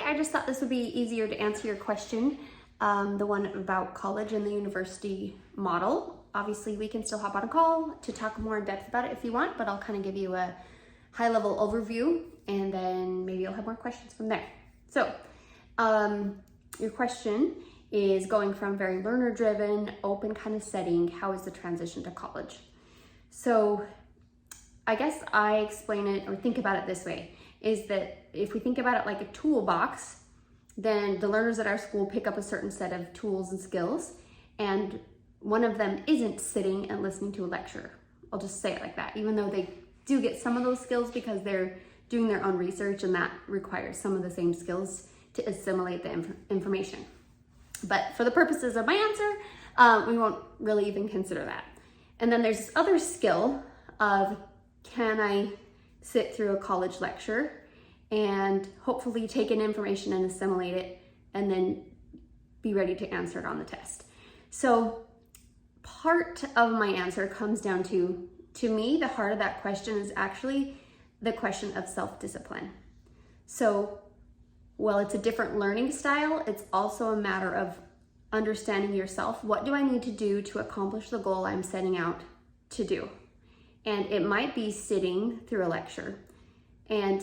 I just thought this would be easier to answer your question, the one about college and the university model. Obviously, we can still hop on a call to talk more in depth about it if you want, but I'll kind of give you a high-level overview, and then maybe you'll have more questions from there. So, your question is going from very learner-driven, open kind of setting, how is the transition to college? So, I guess I explain it or think about it this way, is that if we think about it like a toolbox, then the learners at our school pick up a certain set of tools and skills, and one of them isn't sitting and listening to a lecture. I'll just say it like that, even though they do get some of those skills because they're doing their own research, and that requires some of the same skills to assimilate the information. But for the purposes of my answer, we won't really even consider that. And then there's this other skill of, can I sit through a college lecture and hopefully take in information and assimilate it and then be ready to answer it on the test? So part of my answer comes down to me, the heart of that question is actually the question of self-discipline. So while it's a different learning style, it's also a matter of understanding yourself. What do I need to do to accomplish the goal I'm setting out to do? And it might be sitting through a lecture. And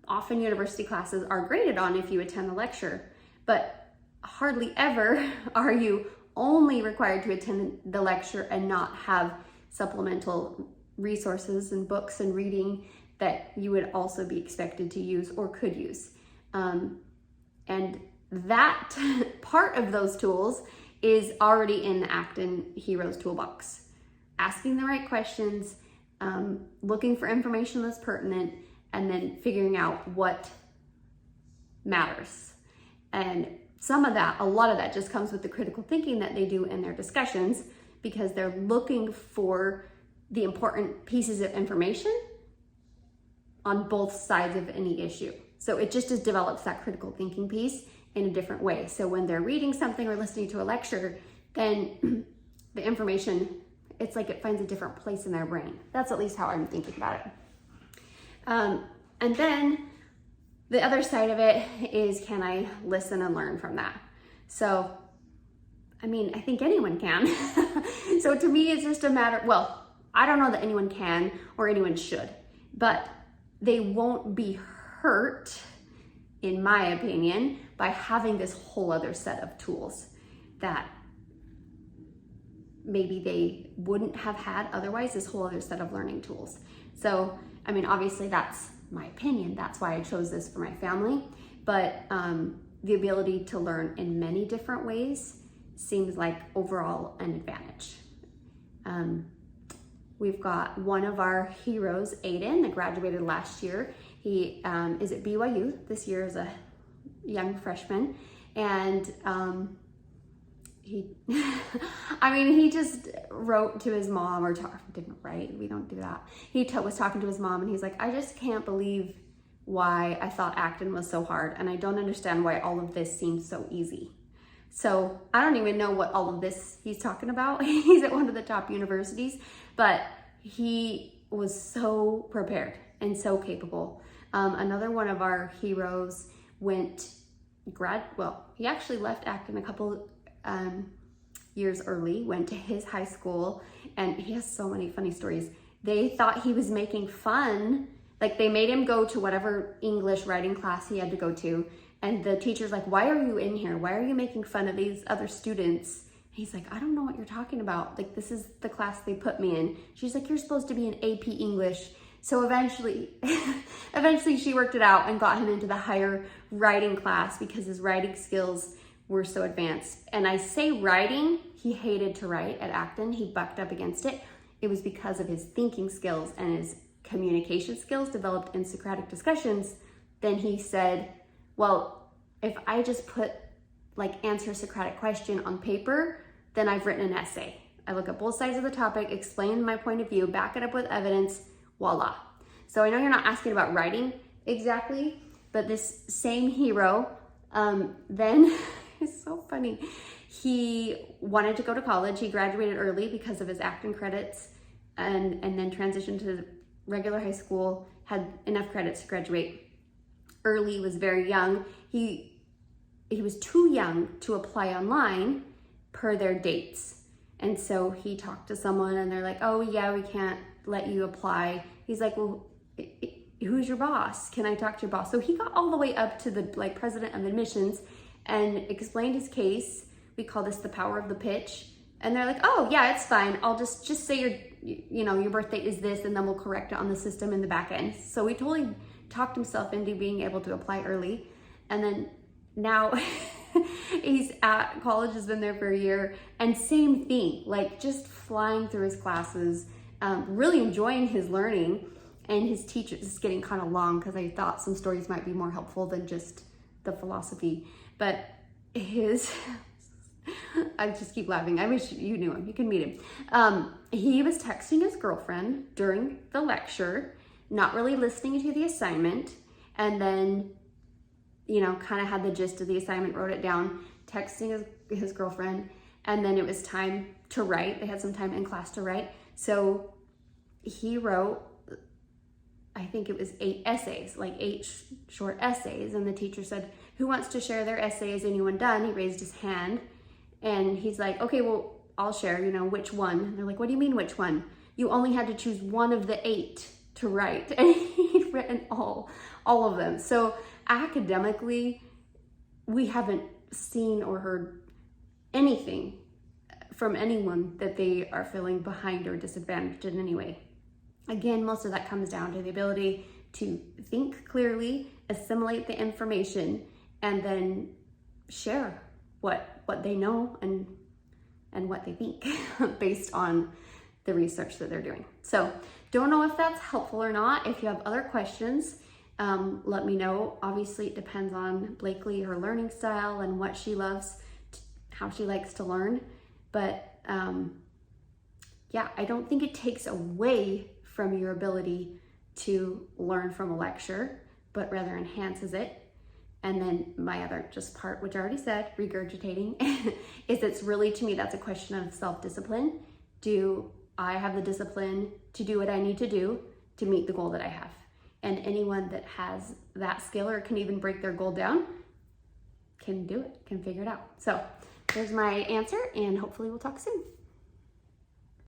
often university classes are graded on if you attend the lecture, but hardly ever are you only required to attend the lecture and not have supplemental resources and books and reading that you would also be expected to use or could use. And that part of those tools is already in the Acton Heroes Toolbox. Asking the right questions, looking for information that's pertinent, and then figuring out what matters. And a lot of that just comes with the critical thinking that they do in their discussions, because they're looking for the important pieces of information on both sides of any issue. So it just develops that critical thinking piece in a different way. So when they're reading something or listening to a lecture, then the information, it's like it finds a different place in their brain. That's at least how I'm thinking about it. And then the other side of it is, can I listen and learn from that? So, I think anyone can. So to me, it's just a matter, well, I don't know that anyone can or anyone should, but they won't be hurt, in my opinion, by having this whole other set of tools that maybe they wouldn't have had otherwise, this whole other set of learning tools. So, obviously that's my opinion. That's why I chose this for my family. But the ability to learn in many different ways seems like overall an advantage. We've got one of our heroes, Acton, that graduated last year. He is at BYU this year as a young freshman. And he just wrote to his mom, didn't write, we don't do that. He was talking to his mom, and he's like, I just can't believe why I thought Acton was so hard, and I don't understand why all of this seems so easy. So I don't even know what all of this he's talking about. He's at one of the top universities, but he was so prepared and so capable. Another one of our heroes he actually left Acton a couple years early, went to his high school, and he has so many funny stories. They thought he was making fun, like they made him go to whatever English writing class he had to go to, and the teacher's like, why are you in here? Why are you making fun of these other students? He's like, I don't know what you're talking about. Like, this is the class they put me in. She's like, you're supposed to be in AP English. So eventually she worked it out and got him into the higher writing class because his writing skills were so advanced. And I say writing, he hated to write at Acton. He bucked up against it. It was because of his thinking skills and his communication skills developed in Socratic discussions. Then he said, well, if I just answer a Socratic question on paper, then I've written an essay. I look at both sides of the topic, explain my point of view, back it up with evidence, voila. So I know you're not asking about writing exactly, but this same hero, then it's so funny. He wanted to go to college. He graduated early because of his Acton credits, and then transitioned to regular high school, had enough credits to graduate. early, was very young. He was too young to apply online per their dates. And so he talked to someone and they're like, oh yeah, we can't let you apply. He's like, well, who's your boss? Can I talk to your boss? So he got all the way up to the like president of admissions and explained his case. We call this the power of the pitch. And they're like, oh yeah, it's fine. I'll just say your birthday is this, and then we'll correct it on the system in the back end. So he totally talked himself into being able to apply early. And then now he's at college, has been there for a year, and same thing, like just flying through his classes, really enjoying his learning. And his teacher, this is getting kind of long because I thought some stories might be more helpful than just the philosophy, but I just keep laughing. I wish you knew him. You can meet him. He was texting his girlfriend during the lecture, not really listening to the assignment, and then, kind of had the gist of the assignment, wrote it down, texting his girlfriend, and then it was time to write. They had some time in class to write. So he wrote, I think it was 8 essays, like 8 short essays. And the teacher said, who wants to share their essay? Is anyone done? He raised his hand. And he's like, okay, well, I'll share, which one? And they're like, what do you mean, which one? You only had to choose one of the 8 to write. And he'd written all of them. So academically, we haven't seen or heard anything from anyone that they are feeling behind or disadvantaged in any way. Again, most of that comes down to the ability to think clearly, assimilate the information, and then share what they know and what they think based on the research that they're doing. So don't know if that's helpful or not. If you have other questions, let me know. Obviously, it depends on Blakely, her learning style, and what she loves, how she likes to learn. But yeah, I don't think it takes away from your ability to learn from a lecture, but rather enhances it. And then my other just part, which I already said, regurgitating, is it's really, to me, that's a question of self-discipline. Do I have the discipline to do what I need to do to meet the goal that I have? And anyone that has that skill or can even break their goal down can do it, can figure it out. So there's my answer, and hopefully we'll talk soon.